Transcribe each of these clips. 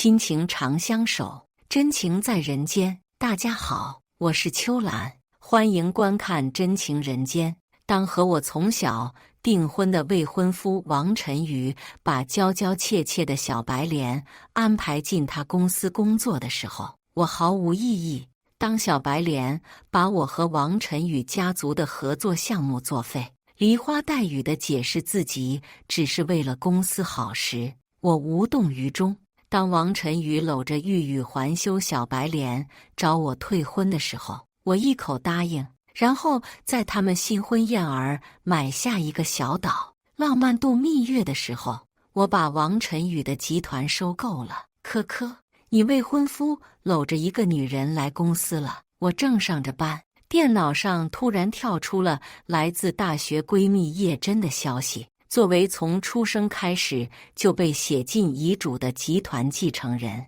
亲情长相守，真情在人间。大家好，我是秋兰，欢迎观看《真情人间》。当和我从小订婚的未婚夫王晨宇把娇娇怯怯的小白莲安排进他公司工作的时候，我毫无异议。当小白莲把我和王晨宇家族的合作项目作废，梨花带雨地解释自己只是为了公司好时，我无动于衷。当王晨宇搂着欲语还休小白莲找我退婚的时候，我一口答应，然后在他们新婚燕尔买下一个小岛，浪漫度蜜月的时候，我把王晨宇的集团收购了。科科，你未婚夫搂着一个女人来公司了。我正上着班，电脑上突然跳出了来自大学闺蜜叶真的消息。作为从出生开始就被写进遗嘱的集团继承人，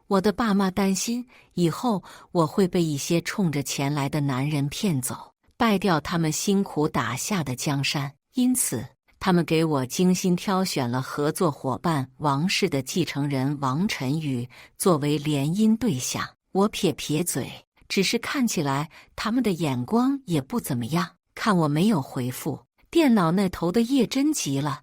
我的爸妈担心以后我会被一些冲着钱来的男人骗走，败掉他们辛苦打下的江山。因此，他们给我精心挑选了合作伙伴王氏的继承人王晨宇作为联姻对象。我撇撇嘴，只是看起来他们的眼光也不怎么样。看我没有回复，电脑那头的叶真急了，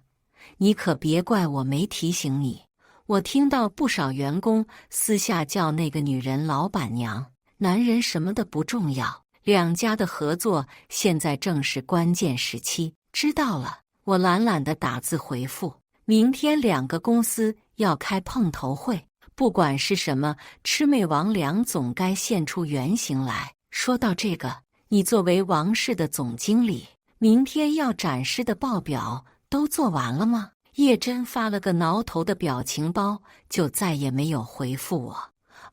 你可别怪我没提醒你。我听到不少员工私下叫那个女人老板娘，男人什么的不重要，两家的合作现在正是关键时期。知道了，我懒懒地打字回复。明天两个公司要开碰头会，不管是什么，魑魅魍魉总该现出原形来。说到这个，你作为王氏的总经理，明天要展示的报表都做完了吗？叶真发了个挠头的表情包，就再也没有回复我。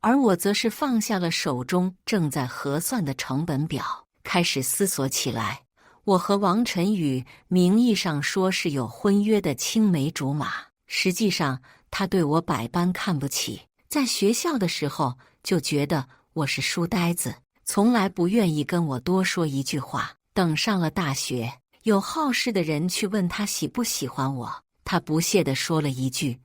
而我则是放下了手中正在核算的成本表，开始思索起来。我和王晨宇名义上说是有婚约的青梅竹马，实际上他对我百般看不起。在学校的时候就觉得我是书呆子，从来不愿意跟我多说一句话。等上了大学，有好事的人去问他喜不喜欢我，他不屑地说了一句：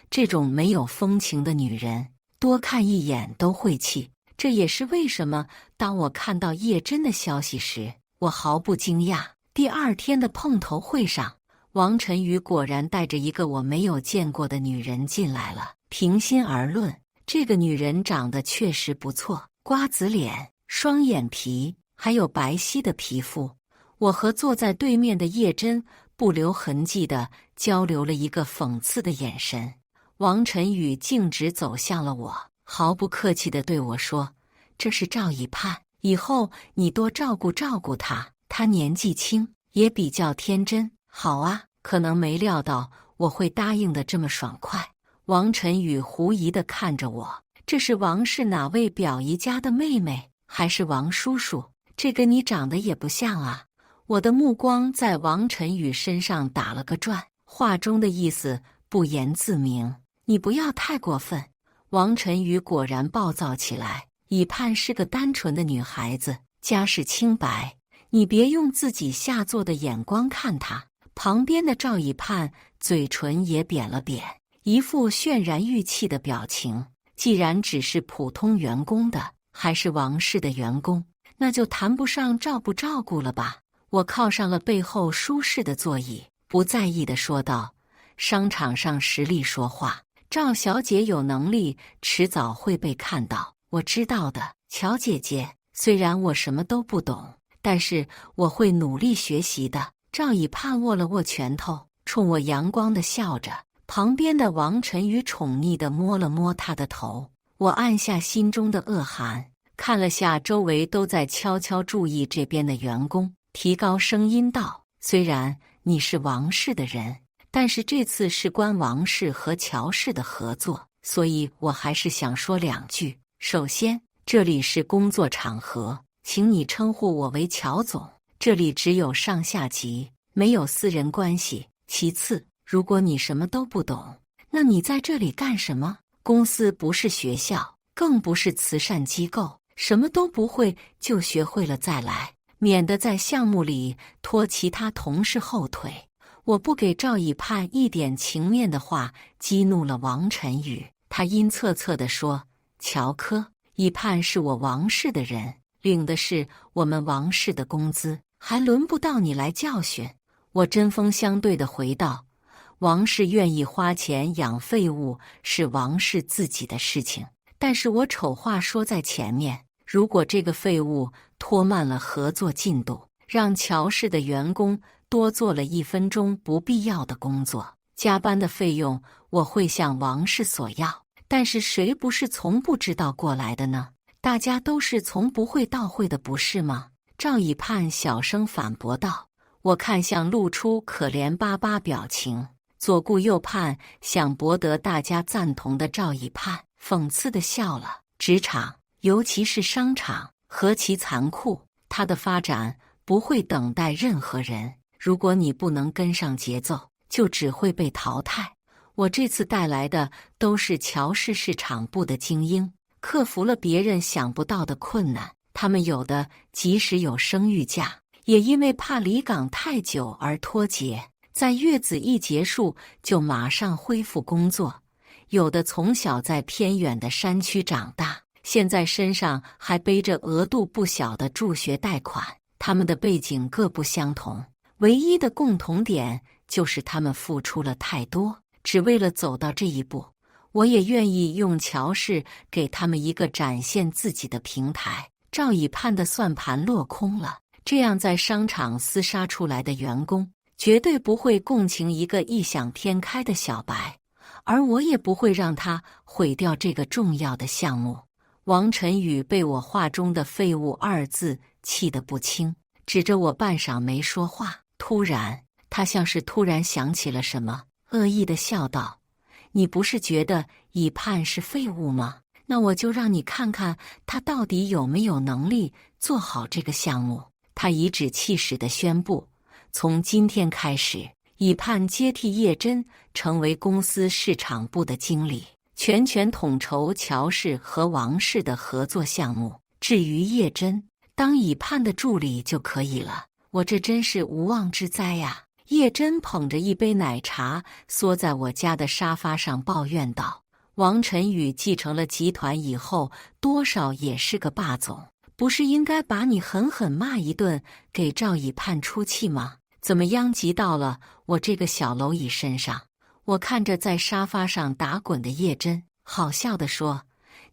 这种没有风情的女人，多看一眼都会气。这也是为什么当我看到叶真的消息时，我毫不惊讶。第二天的碰头会上，王晨宇果然带着一个我没有见过的女人进来了。平心而论，这个女人长得确实不错，瓜子脸，双眼皮，还有白皙的皮肤。我和坐在对面的叶真不留痕迹地交流了一个讽刺的眼神。王晨宇径直走向了我，毫不客气地对我说：这是赵以盼，以后你多照顾照顾他，他年纪轻，也比较天真。好啊，可能没料到我会答应得这么爽快。王晨宇狐疑地看着我，这是王氏哪位表姨家的妹妹，还是王叔叔？这跟你长得也不像啊。我的目光在王晨宇身上打了个转，话中的意思不言自明。你不要太过分。王晨宇果然暴躁起来。以盼是个单纯的女孩子，家世清白，你别用自己下作的眼光看她。旁边的赵以盼嘴唇也扁了扁，一副渲然欲泣的表情。既然只是普通员工的，还是王氏的员工，那就谈不上照不照顾了吧。我靠上了背后舒适的座椅，不在意地说道：商场上实力说话，赵小姐有能力，迟早会被看到。我知道的，乔姐姐，虽然我什么都不懂，但是我会努力学习的。赵以盼握了握拳头，冲我阳光地笑着。旁边的王晨宇宠溺地摸了摸他的头。我按下心中的恶寒，看了下周围都在悄悄注意这边的员工，提高声音道：虽然你是王氏的人，但是这次是关王氏和乔氏的合作，所以我还是想说两句。首先，这里是工作场合，请你称呼我为乔总，这里只有上下级，没有私人关系。其次，如果你什么都不懂，那你在这里干什么？公司不是学校，更不是慈善机构，什么都不会就学会了再来，免得在项目里拖其他同事后腿。我不给赵以盼一点情面的话激怒了王晨宇，他阴恻恻地说：“乔科，乙盼是我王氏的人，领的是我们王氏的工资，还轮不到你来教训。”我针锋相对地回道：“王氏愿意花钱养废物是王氏自己的事情，但是我丑话说在前面，如果这个废物拖慢了合作进度，让乔氏的员工多做了1分钟不必要的工作，加班的费用我会向王氏索要。但是谁不是从不知道过来的呢？大家都是从不会到会的，不是吗？”赵以盼小声反驳道。我看向露出可怜巴巴表情，左顾右盼，想博得大家赞同的赵以盼讽刺地笑了。职场，尤其是商场，何其残酷！它的发展不会等待任何人，如果你不能跟上节奏，就只会被淘汰。我这次带来的都是乔氏市场部的精英，克服了别人想不到的困难。他们有的即使有生育假，也因为怕离岗太久而脱节，在月子一结束就马上恢复工作。有的从小在偏远的山区长大，现在身上还背着额度不小的助学贷款。他们的背景各不相同，唯一的共同点就是他们付出了太多，只为了走到这一步。我也愿意用乔氏给他们一个展现自己的平台。赵以盼的算盘落空了，这样在商场厮杀出来的员工绝对不会共情一个异想天开的小白，而我也不会让他毁掉这个重要的项目。王晨宇被我话中的废物2字气得不轻，指着我半晌没说话。突然，他像是突然想起了什么，恶意地笑道：“你不是觉得以盼是废物吗？那我就让你看看他到底有没有能力做好这个项目。”他颐指气使地宣布：“从今天开始，以盼接替叶真成为公司市场部的经理，全权统筹乔氏和王氏的合作项目。至于叶真，当以盼的助理就可以了。”我这真是无妄之灾呀！叶真捧着一杯奶茶，缩在我家的沙发上抱怨道：“王晨宇继承了集团以后，多少也是个霸总，不是应该把你狠狠骂一顿，给赵以盼出气吗？怎么殃及到了我这个小蝼蚁身上？”我看着在沙发上打滚的叶真，好笑地说：“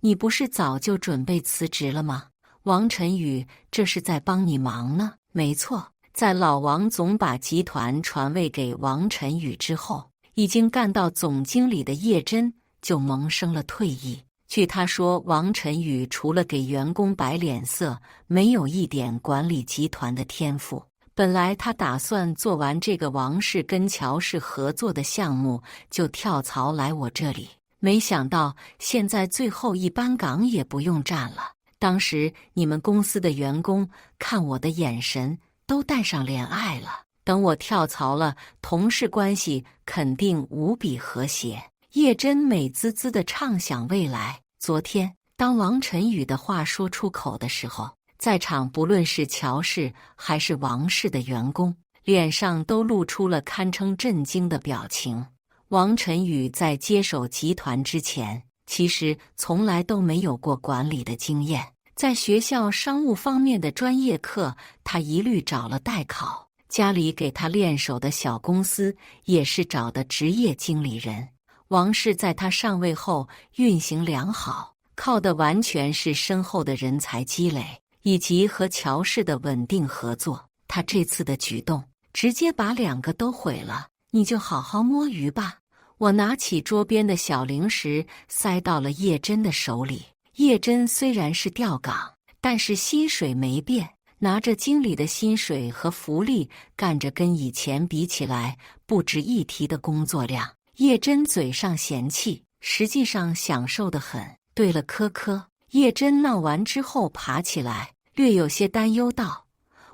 你不是早就准备辞职了吗？王晨宇这是在帮你忙呢。”没错，在老王总把集团传位给王晨宇之后，已经干到总经理的叶真就萌生了退意。据他说，王晨宇除了给员工摆脸色，没有一点管理集团的天赋。本来他打算做完这个王氏跟乔氏合作的项目就跳槽来我这里，没想到现在最后一班岗也不用站了。当时你们公司的员工看我的眼神都带上怜爱了，等我跳槽了，同事关系肯定无比和谐。叶真美滋滋地畅想未来。昨天当王晨宇的话说出口的时候，在场不论是乔氏还是王氏的员工，脸上都露出了堪称震惊的表情。王晨宇在接手集团之前，其实从来都没有过管理的经验，在学校商务方面的专业课，他一律找了代考。家里给他练手的小公司也是找的职业经理人。王氏在他上位后运行良好，靠的完全是深厚的人才积累，以及和乔氏的稳定合作。他这次的举动，直接把2个都毁了。你就好好摸鱼吧。我拿起桌边的小零食，塞到了叶真的手里。叶真虽然是调岗，但是薪水没变，拿着经理的薪水和福利，干着跟以前比起来不值一提的工作量。叶真嘴上嫌弃，实际上享受得很。对了，科科。叶真闹完之后爬起来，略有些担忧道：“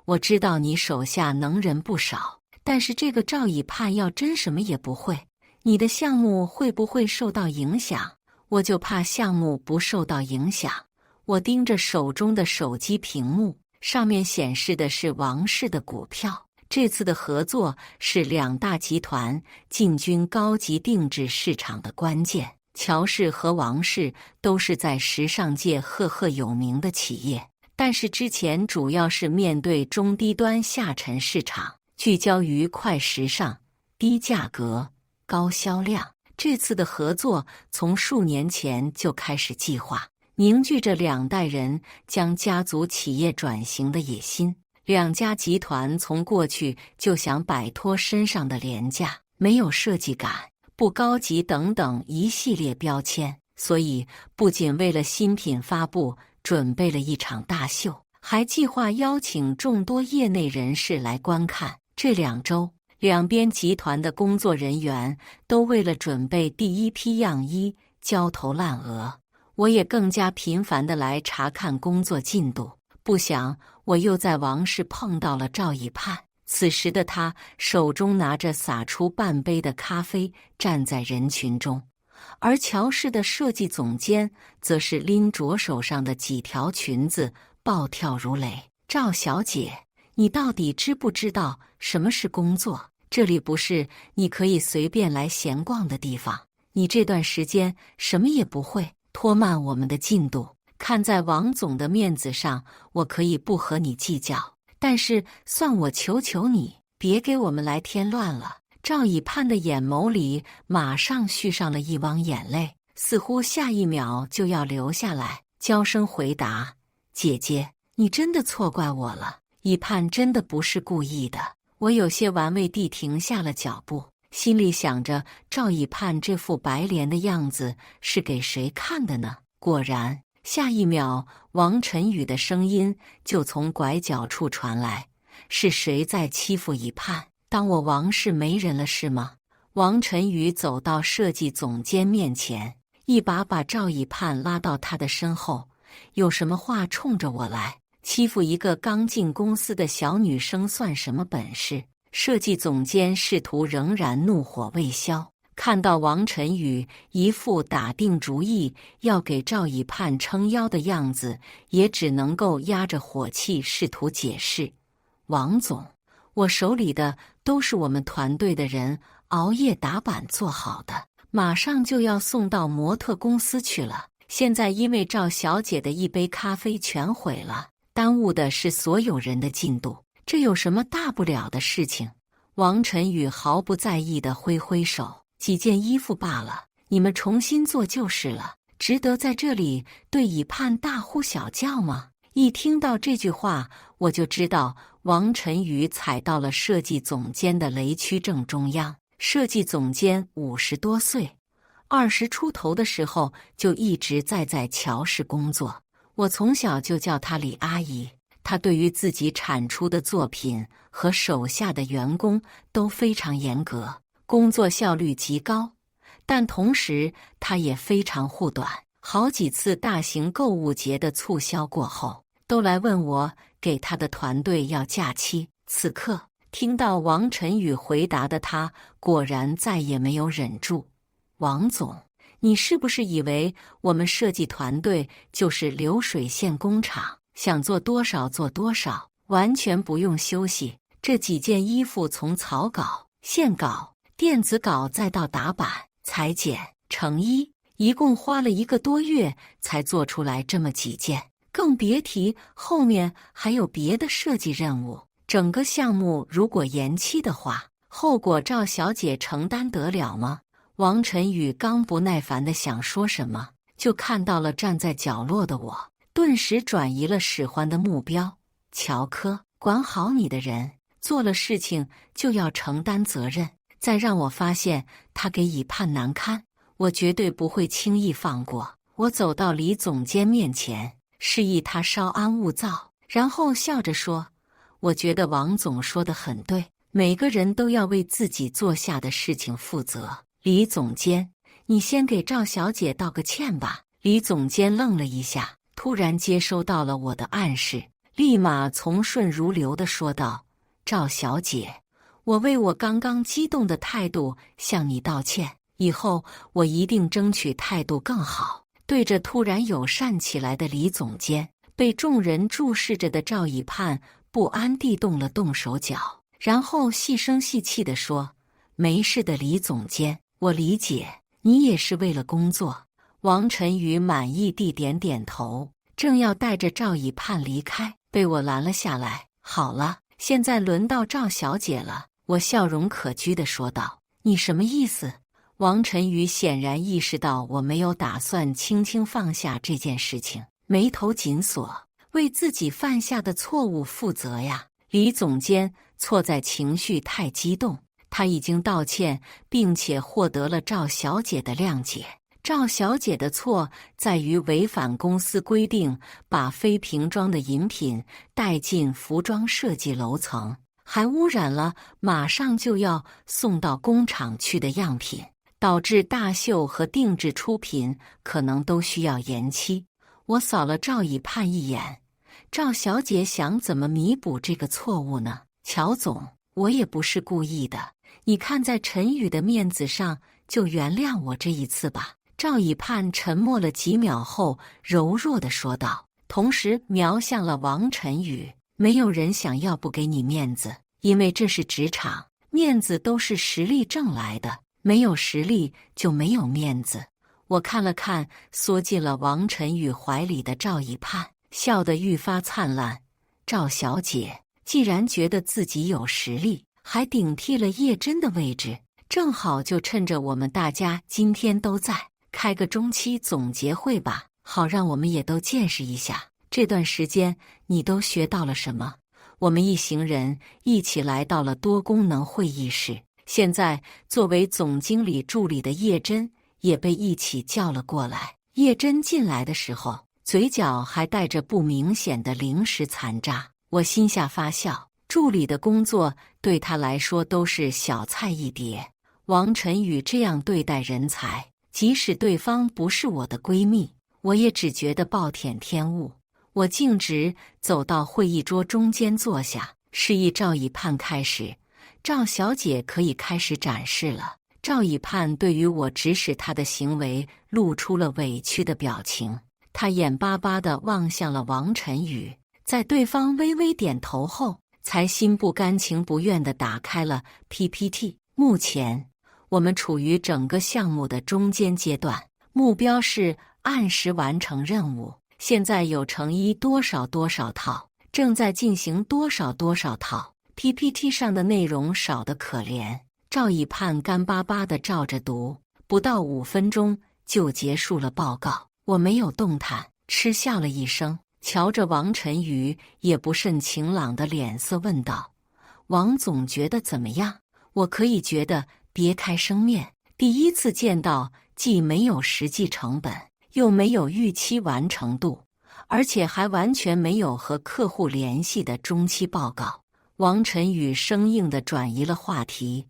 我知道你手下能人不少，但是这个赵以盼要真什么也不会，你的项目会不会受到影响？”我就怕项目不受到影响。我盯着手中的手机屏幕，上面显示的是王氏的股票。这次的合作是2大集团进军高级定制市场的关键。乔氏和王氏都是在时尚界赫赫有名的企业，但是之前主要是面对中低端下沉市场，聚焦于快时尚、低价格、高销量。这次的合作从数年前就开始计划，凝聚着两代人将家族企业转型的野心。两家集团从过去就想摆脱身上的廉价、没有设计感、不高级等等一系列标签，所以不仅为了新品发布准备了一场大秀，还计划邀请众多业内人士来观看。这2周，两边集团的工作人员都为了准备第一批样衣焦头烂额，我也更加频繁地来查看工作进度。不想我又在王氏碰到了赵以盼，此时的他手中拿着洒出半杯的咖啡，站在人群中，而乔氏的设计总监则是拎着手上的几条裙子，暴跳如雷：“赵小姐，你到底知不知道什么是工作？这里不是你可以随便来闲逛的地方。你这段时间什么也不会，拖慢我们的进度。看在王总的面子上，我可以不和你计较，但是算我求求你，别给我们来添乱了。”赵以盼的眼眸里马上蓄上了一汪眼泪，似乎下一秒就要流下来，娇声回答：“姐姐，你真的错怪我了，以盼真的不是故意的。”我有些玩味地停下了脚步，心里想着赵以盼这副白脸的样子是给谁看的呢？果然，下一秒，王晨宇的声音就从拐角处传来：“是谁在欺负以盼？当我王氏没人了是吗？”王晨宇走到设计总监面前，一把把赵以盼拉到他的身后：“有什么话冲着我来？欺负一个刚进公司的小女生算什么本事？”设计总监试图仍然怒火未消，看到王晨宇一副打定主意要给赵以盼撑腰的样子，也只能够压着火气试图解释：“王总，我手里的都是我们团队的人熬夜打板做好的，马上就要送到模特公司去了。现在因为赵小姐的一杯咖啡全毁了，耽误的是所有人的进度，这有什么大不了的事情？”王晨宇毫不在意地挥挥手：“几件衣服罢了，你们重新做就是了，值得在这里对以盼大呼小叫吗？”一听到这句话，我就知道王晨宇踩到了设计总监的雷区正中央。设计总监50多岁，20出头的时候就一直在乔氏工作，我从小就叫她李阿姨。他对于自己产出的作品和手下的员工都非常严格，工作效率极高，但同时他也非常护短。好几次大型购物节的促销过后，都来问我给他的团队要假期。此刻听到王晨宇回答的他，果然再也没有忍住：“王总，你是不是以为我们设计团队就是流水线工厂？想做多少做多少，完全不用休息。这几件衣服从草稿、线稿、电子稿再到打版、裁剪、成衣，一共花了1个多月才做出来这么几件，更别提后面还有别的设计任务。整个项目如果延期的话，后果赵小姐承担得了吗？”王晨宇刚不耐烦地想说什么，就看到了站在角落的我，顿时转移了使唤的目标。乔科，管好你的人，做了事情就要承担责任。再让我发现他给以盼难堪，我绝对不会轻易放过。我走到李总监面前，示意他稍安勿躁，然后笑着说：“我觉得王总说得很对，每个人都要为自己做下的事情负责。李总监，你先给赵小姐道个歉吧。”李总监愣了一下，突然接收到了我的暗示，立马从顺如流地说道：“赵小姐，我为我刚刚激动的态度向你道歉，以后我一定争取态度更好。”对着突然友善起来的李总监，被众人注视着的赵以盼不安地动了动手脚，然后细声细气地说：“没事的，李总监，我理解，你也是为了工作。王晨宇满意地点点头，正要带着赵以盼离开，被我拦了下来。好了，现在轮到赵小姐了，我笑容可掬地说道。你什么意思？王晨宇显然意识到我没有打算轻轻放下这件事情，眉头紧锁，为自己犯下的错误负责呀。李总监错在情绪太激动，他已经道歉，并且获得了赵小姐的谅解。赵小姐的错在于违反公司规定，把非瓶装的饮品带进服装设计楼层，还污染了马上就要送到工厂去的样品，导致大秀和定制出品可能都需要延期。我扫了赵以盼一眼，赵小姐想怎么弥补这个错误呢？乔总，我也不是故意的，你看在陈宇的面子上，就原谅我这一次吧。赵以盼沉默了几秒后，柔弱地说道，同时瞄向了王晨宇。没有人想要不给你面子，因为这是职场，面子都是实力挣来的，没有实力就没有面子。我看了看缩进了王晨宇怀里的赵以盼，笑得愈发灿烂。赵小姐既然觉得自己有实力，还顶替了叶真的位置，正好就趁着我们大家今天都在，开个中期总结会吧，好让我们也都见识一下这段时间你都学到了什么。我们一行人一起来到了多功能会议室，现在作为总经理助理的叶真也被一起叫了过来。叶真进来的时候，嘴角还带着不明显的零食残渣，我心下发笑，助理的工作对他来说都是小菜一碟。王晨宇这样对待人才，即使对方不是我的闺蜜，我也只觉得暴殄天物。我径直走到会议桌中间坐下，示意赵以盼开始。赵小姐可以开始展示了。赵以盼对于我指使她的行为露出了委屈的表情，她眼巴巴地望向了王晨宇，在对方微微点头后，才心不甘情不愿地打开了 PPT。目前我们处于整个项目的中间阶段，目标是按时完成任务。现在有成衣多少多少套，正在进行多少多少套。PPT 上的内容少得可怜，赵以盼干巴巴地照着读，不到5分钟就结束了报告。我没有动弹，嗤笑了一声，瞧着王晨宇也不甚晴朗的脸色问道：王总觉得怎么样？我可以觉得别开生面，第一次见到既没有实际成本，又没有预期完成度，而且还完全没有和客户联系的中期报告。王晨宇生硬地转移了话题。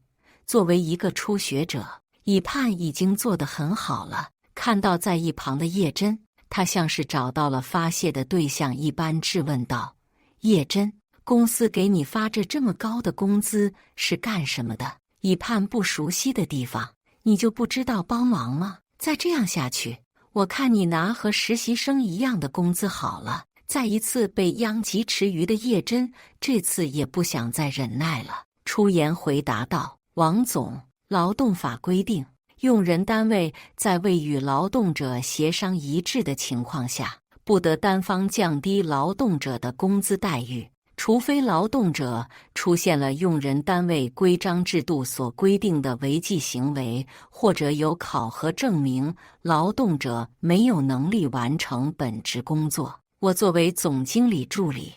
作为一个初学者，以盼已经做得很好了。看到在一旁的叶真，他像是找到了发泄的对象一般质问道：叶真，公司给你发着这么高的工资是干什么的？以盼不熟悉的地方，你就不知道帮忙吗？再这样下去，我看你拿和实习生一样的工资好了。再一次被殃及池鱼的叶真，这次也不想再忍耐了，出言回答道：王总，劳动法规定，用人单位在未与劳动者协商一致的情况下，不得单方降低劳动者的工资待遇，除非劳动者出现了用人单位规章制度所规定的违纪行为，或者有考核证明劳动者没有能力完成本职工作。我作为总经理助理，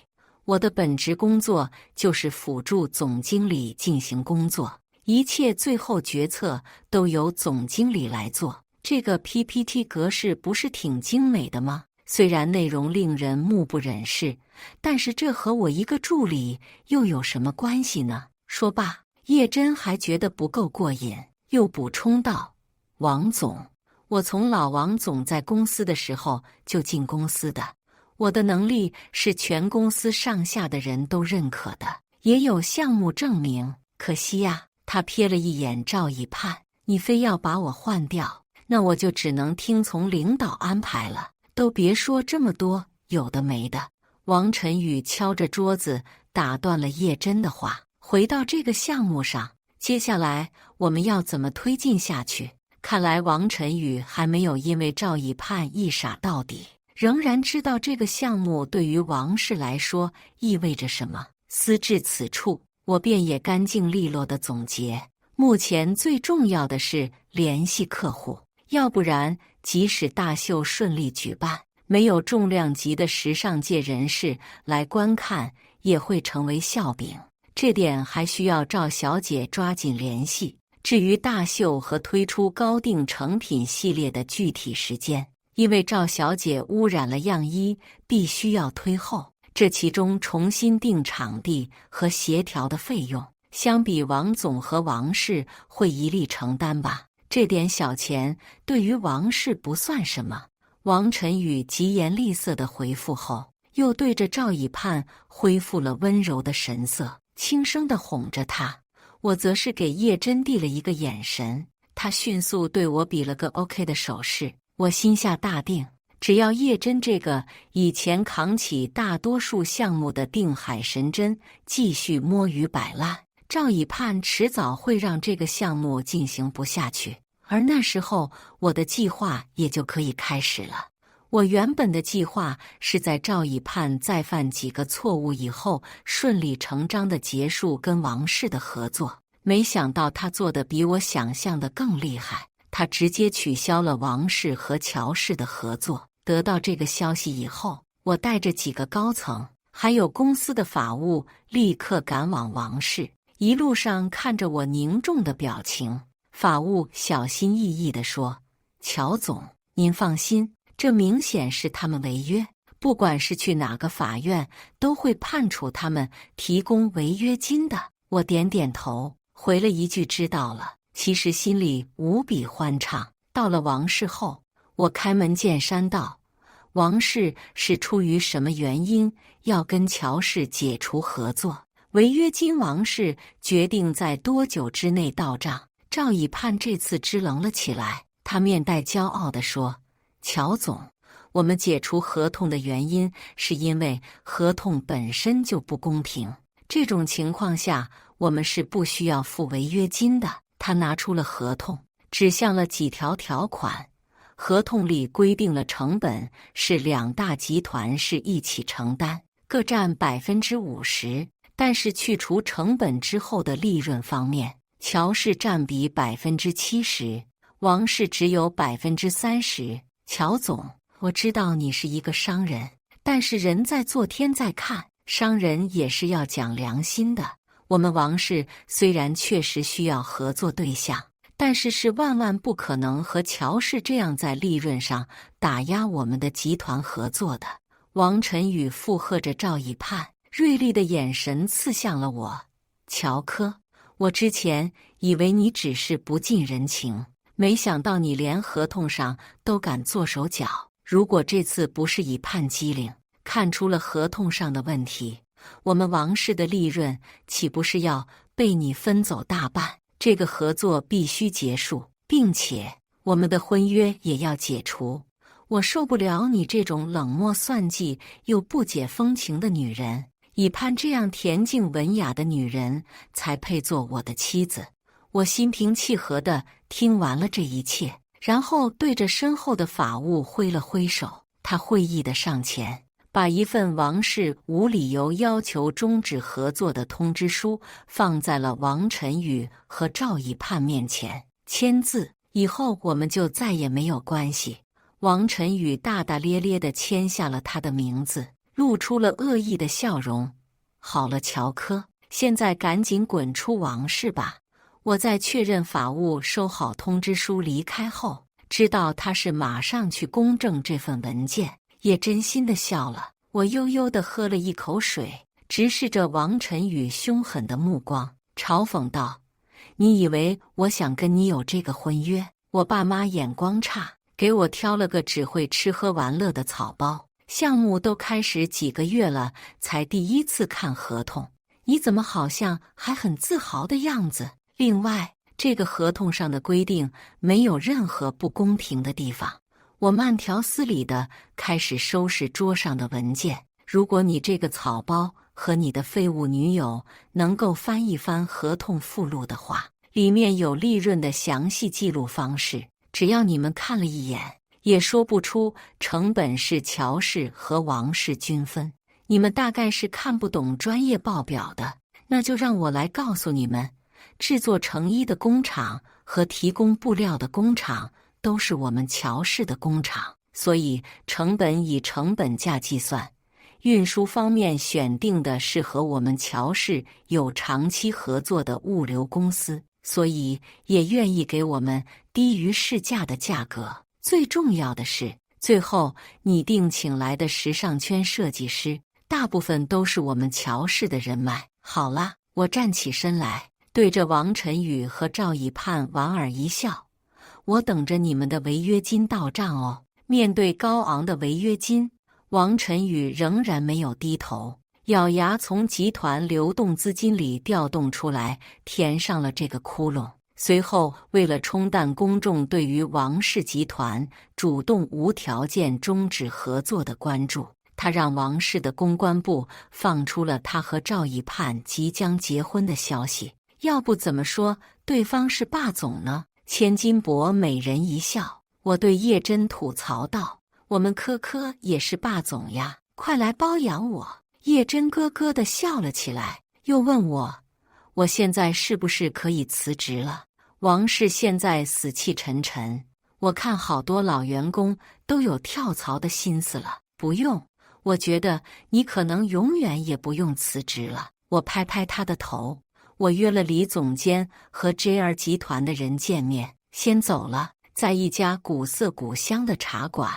我的本职工作就是辅助总经理进行工作，一切最后决策都由总经理来做。这个 PPT 格式不是挺精美的吗？虽然内容令人目不忍视，但是这和我一个助理又有什么关系呢？说罢，叶真还觉得不够过瘾，又补充道：王总，我从老王总在公司的时候就进公司的，我的能力是全公司上下的人都认可的，也有项目证明。可惜呀，他瞥了一眼赵以盼，你非要把我换掉，那我就只能听从领导安排了。都别说这么多有的没的。王晨宇敲着桌子打断了叶真的话，回到这个项目上，接下来我们要怎么推进下去？看来王晨宇还没有因为赵以盼一傻到底，仍然知道这个项目对于王氏来说意味着什么。思至此处，我便也干净利落地总结：目前最重要的是联系客户，要不然即使大秀顺利举办，没有重量级的时尚界人士来观看，也会成为笑柄。这点还需要赵小姐抓紧联系。至于大秀和推出高定成品系列的具体时间，因为赵小姐污染了样衣，必须要推后。这其中重新定场地和协调的费用，相比王总和王氏会一力承担吧。这点小钱对于王氏不算什么。王晨宇疾言厉色的回复后，又对着赵以盼恢复了温柔的神色，轻声地哄着他。我则是给叶真递了一个眼神，他迅速对我比了个 OK 的手势。我心下大定，只要叶真这个以前扛起大多数项目的定海神针继续摸鱼摆烂，赵以盼迟早会让这个项目进行不下去，而那时候我的计划也就可以开始了。我原本的计划是在赵以盼再犯几个错误以后，顺理成章地结束跟王氏的合作。没想到他做的比我想象的更厉害，他直接取消了王氏和乔氏的合作。得到这个消息以后，我带着几个高层，还有公司的法务，立刻赶往王氏。一路上看着我凝重的表情，法务小心翼翼地说：“乔总，您放心。”这明显是他们违约，不管是去哪个法院，都会判处他们提供违约金的。我点点头，回了一句知道了，其实心里无比欢畅。到了王氏后，我开门见山道：王氏是出于什么原因要跟乔氏解除合作？违约金王氏决定在多久之内到账？赵以盼这次支棱了起来，他面带骄傲地说：乔总，我们解除合同的原因是因为合同本身就不公平，这种情况下我们是不需要付违约金的。他拿出了合同，指向了几条条款。合同里规定了成本是两大集团是一起承担，各占50%，但是去除成本之后的利润方面，乔氏占比70%，王氏只有30%。乔总，我知道你是一个商人，但是人在做天在看，商人也是要讲良心的。我们王氏虽然确实需要合作对象，但是万万不可能和乔氏这样在利润上打压我们的集团合作的。王晨宇附和着赵以盼，锐利的眼神刺向了我。乔科，我之前以为你只是不近人情，没想到你连合同上都敢做手脚。如果这次不是以盼机灵，看出了合同上的问题，我们王氏的利润岂不是要被你分走大半？这个合作必须结束，并且我们的婚约也要解除。我受不了你这种冷漠算计又不解风情的女人，以盼这样恬静文雅的女人才配做我的妻子。我心平气和地听完了这一切，然后对着身后的法务挥了挥手。他会意地上前，把一份王氏无理由要求终止合作的通知书放在了王晨宇和赵以盼面前，签字，以后我们就再也没有关系。王晨宇大大咧咧地签下了他的名字，露出了恶意的笑容。好了，乔科，现在赶紧滚出王氏吧。我在确认法务收好通知书离开后，知道他是马上去公证这份文件，也真心的笑了。我悠悠地喝了一口水，直视着王晨宇凶狠的目光，嘲讽道：你以为我想跟你有这个婚约？我爸妈眼光差，给我挑了个只会吃喝玩乐的草包，项目都开始几个月了，才第一次看合同。你怎么好像还很自豪的样子？另外，这个合同上的规定没有任何不公平的地方。我慢条斯理地开始收拾桌上的文件。如果你这个草包和你的废物女友能够翻一翻合同附录的话，里面有利润的详细记录方式，只要你们看了一眼，也说不出成本是乔氏和王氏均分。你们大概是看不懂专业报表的，那就让我来告诉你们，制作成衣的工厂和提供布料的工厂都是我们乔氏的工厂，所以成本以成本价计算。运输方面选定的是和我们乔氏有长期合作的物流公司，所以也愿意给我们低于市价的价格。最重要的是，最后拟定请来的时尚圈设计师，大部分都是我们乔氏的人脉。好啦，我站起身来，对着王晨宇和赵以盼莞尔一笑：“我等着你们的违约金到账哦。”面对高昂的违约金，王晨宇仍然没有低头，咬牙从集团流动资金里调动出来，填上了这个窟窿。随后，为了冲淡公众对于王氏集团主动无条件终止合作的关注，他让王氏的公关部放出了他和赵以盼即将结婚的消息。要不怎么说对方是霸总呢？千金博美人一笑，我对叶真吐槽道：“我们科科也是霸总呀，快来包养我！”叶真咯咯地笑了起来，又问我现在是不是可以辞职了？王氏现在死气沉沉，我看好多老员工都有跳槽的心思了。不用，我觉得你可能永远也不用辞职了。我拍拍他的头，我约了李总监和 JR 集团的人见面，先走了。在一家古色古香的茶馆，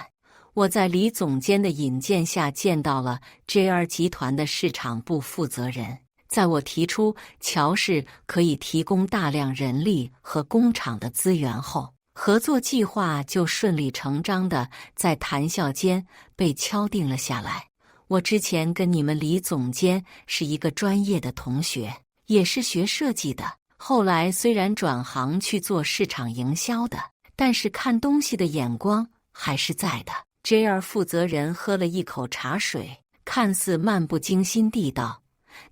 我在李总监的引荐下见到了 JR 集团的市场部负责人。在我提出乔氏可以提供大量人力和工厂的资源后，合作计划就顺理成章地在谈笑间被敲定了下来。我之前跟你们李总监是一个专业的同学，也是学设计的，后来虽然转行去做市场营销的，但是看东西的眼光还是在的。JR 负责人喝了一口茶水，看似漫不经心地道：“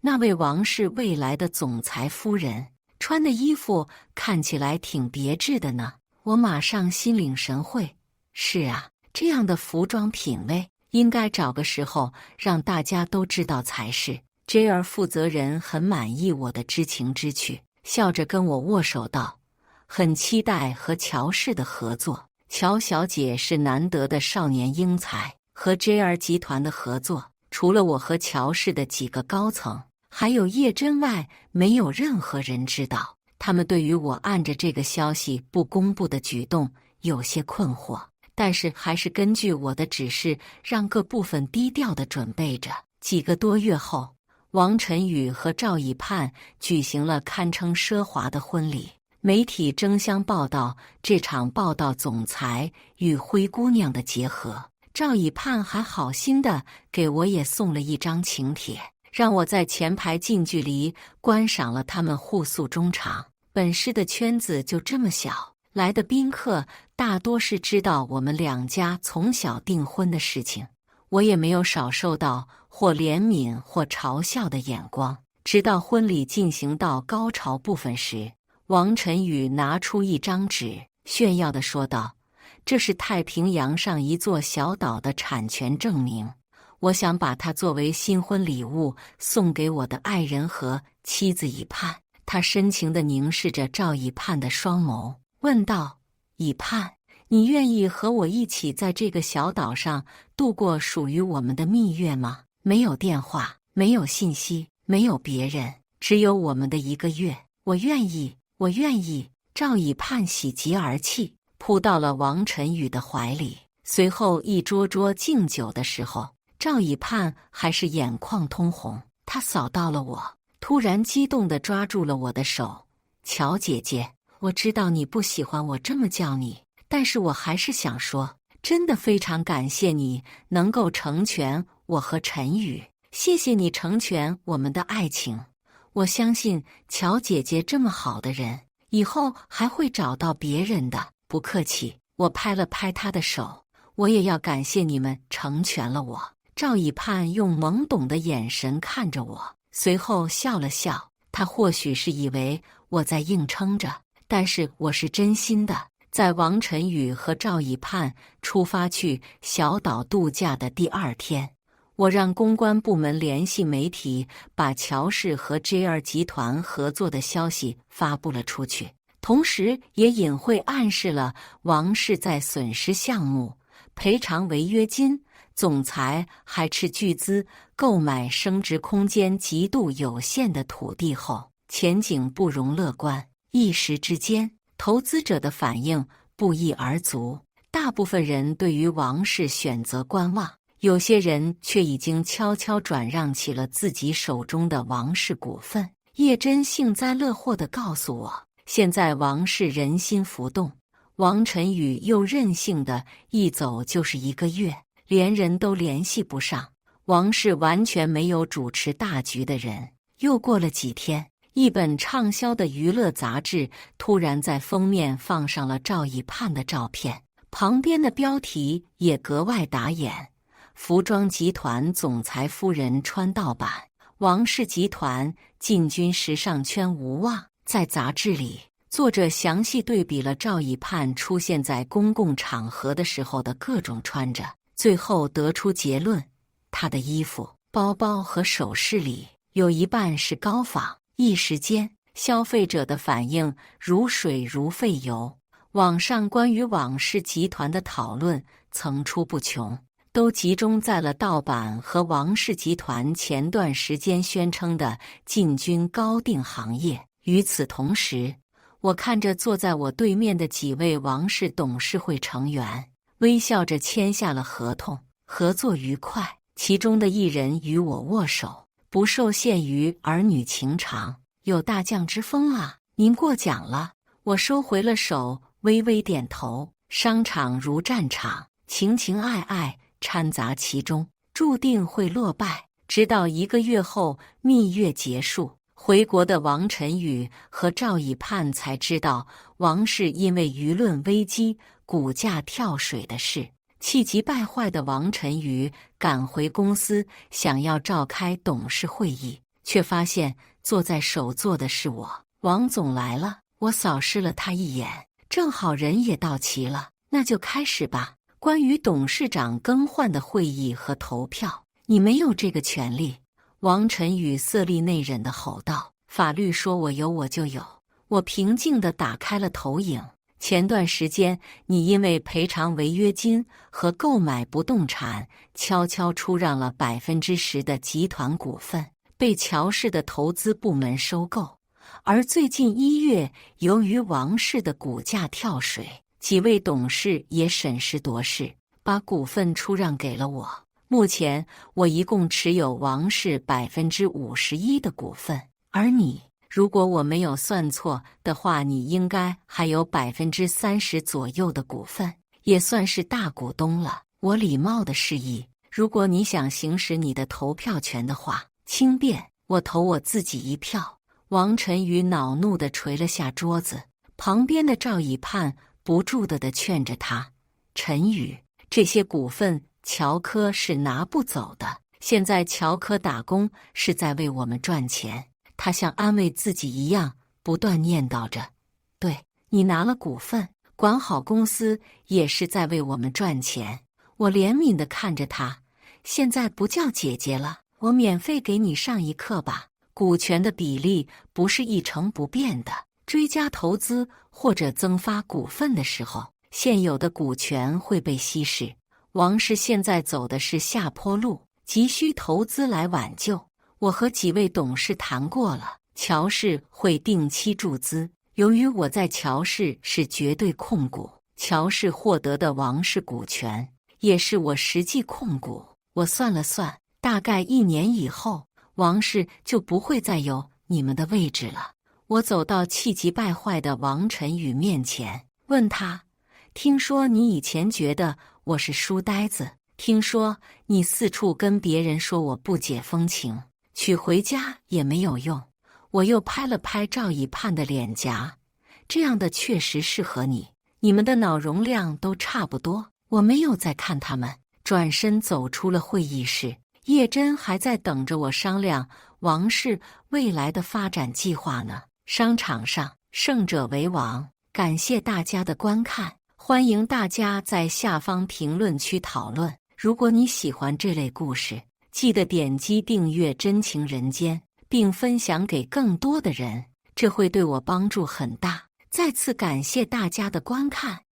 那位王氏未来的总裁夫人穿的衣服看起来挺别致的呢。”我马上心领神会：“是啊，这样的服装品味应该找个时候让大家都知道才是。” JR 负责人很满意我的知情知趣，笑着跟我握手道：“很期待和乔氏的合作。乔小姐是难得的少年英才，和 JR 集团的合作，除了我和乔氏的几个高层，还有叶真外，没有任何人知道。他们对于我按着这个消息不公布的举动有些困惑，但是还是根据我的指示，让各部分低调地准备着。”几个多月后，王晨宇和赵以盼举行了堪称奢华的婚礼。媒体争相报道这场报道总裁与灰姑娘的结合。赵以盼还好心的给我也送了一张请帖，让我在前排近距离观赏了他们互诉衷肠。本市的圈子就这么小，来的宾客大多是知道我们两家从小订婚的事情，我也没有少受到或怜悯或嘲笑的眼光。直到婚礼进行到高潮部分时，王晨宇拿出一张纸，炫耀地说道：“这是太平洋上一座小岛的产权证明，我想把它作为新婚礼物送给我的爱人和妻子以盼。”他深情地凝视着赵以盼的双眸，问道：“以盼，你愿意和我一起在这个小岛上度过属于我们的蜜月吗？没有电话，没有信息，没有别人，只有我们的一个月。我愿意。”我愿意。赵以盼喜极而泣，扑到了王晨宇的怀里。随后一桌桌敬酒的时候，赵以盼还是眼眶通红。他扫到了我，突然激动地抓住了我的手：“乔姐姐，我知道你不喜欢我这么叫你，但是我还是想说，真的非常感谢你能够成全我和陈宇，谢谢你成全我们的爱情。我相信乔姐姐这么好的人，以后还会找到别人的。”不客气，我拍了拍他的手。我也要感谢你们成全了我。赵以盼用懵懂的眼神看着我，随后笑了笑。他或许是以为我在硬撑着，但是我是真心的。在王晨宇和赵以盼出发去小岛度假的第2天，我让公关部门联系媒体，把乔氏和 JR 集团合作的消息发布了出去，同时也隐晦暗示了王氏在损失项目、赔偿违约金、总裁还斥巨资购买升值空间极度有限的土地后，前景不容乐观。一时之间，投资者的反应不一而足，大部分人对于王氏选择观望，有些人却已经悄悄转让起了自己手中的王氏股份。叶真幸灾乐祸地告诉我，现在王氏人心浮动，王晨宇又任性的一走就是1个月，连人都联系不上，王氏完全没有主持大局的人。又过了几天，一本畅销的娱乐杂志突然在封面放上了赵以盼的照片，旁边的标题也格外打眼：服装集团总裁夫人穿盗版，王氏集团进军时尚圈无望。在杂志里，作者详细对比了赵以盼出现在公共场合的时候的各种穿着，最后得出结论：他的衣服、包包和首饰里有一半是高仿。一时间，消费者的反应如水如沸油，网上关于王氏集团的讨论层出不穷，都集中在了盗版和王氏集团前段时间宣称的进军高定行业。与此同时，我看着坐在我对面的几位王氏董事会成员，微笑着签下了合同，合作愉快。其中的一人与我握手，不受限于儿女情长，有大将之风啊！您过奖了。我收回了手，微微点头。商场如战场，情情爱爱掺杂其中，注定会落败。直到1个月后，蜜月结束，回国的王晨宇和赵以盼才知道王氏因为舆论危机股价跳水的事。气急败坏的王晨宇赶回公司，想要召开董事会议，却发现坐在首座的是我。王总来了。我扫视了他一眼，正好人也到齐了，那就开始吧。关于董事长更换的会议和投票，你没有这个权利。王晨宇色厉内荏地吼道：法律说我有我就有。我平静地打开了投影。前段时间，你因为赔偿违约金和购买不动产，悄悄出让了10%的集团股份，被乔氏的投资部门收购。而最近1月，由于王氏的股价跳水，几位董事也审时度势，把股份出让给了我。目前，我一共持有王氏51%的股份，而你，如果我没有算错的话，你应该还有30%左右的股份，也算是大股东了。我礼貌地示意，如果你想行使你的投票权的话，轻便，我投我自己一票。王晨宇恼怒地捶了下桌子，旁边的赵以盼不住地劝着他：晨宇，这些股份乔科是拿不走的，现在乔科打工是在为我们赚钱。他像安慰自己一样，不断念叨着：对，你拿了股份，管好公司也是在为我们赚钱。我怜悯地看着他，现在不叫姐姐了，我免费给你上一课吧。股权的比例不是一成不变的，追加投资或者增发股份的时候，现有的股权会被稀释。王氏现在走的是下坡路，急需投资来挽救。我和几位董事谈过了，乔氏会定期注资。由于我在乔氏是绝对控股，乔氏获得的王氏股权也是我实际控股。我算了算，大概1年以后，王氏就不会再有你们的位置了。我走到气急败坏的王晨宇面前，问他：听说你以前觉得我是书呆子，听说你四处跟别人说我不解风情，娶回家也没有用。我又拍了拍赵以盼的脸颊，这样的确实适合你，你们的脑容量都差不多。我没有再看他们，转身走出了会议室。叶真还在等着我商量王氏未来的发展计划呢。商场上，胜者为王。感谢大家的观看。欢迎大家在下方评论区讨论。如果你喜欢这类故事，记得点击订阅《真情人间》，并分享给更多的人，这会对我帮助很大。再次感谢大家的观看。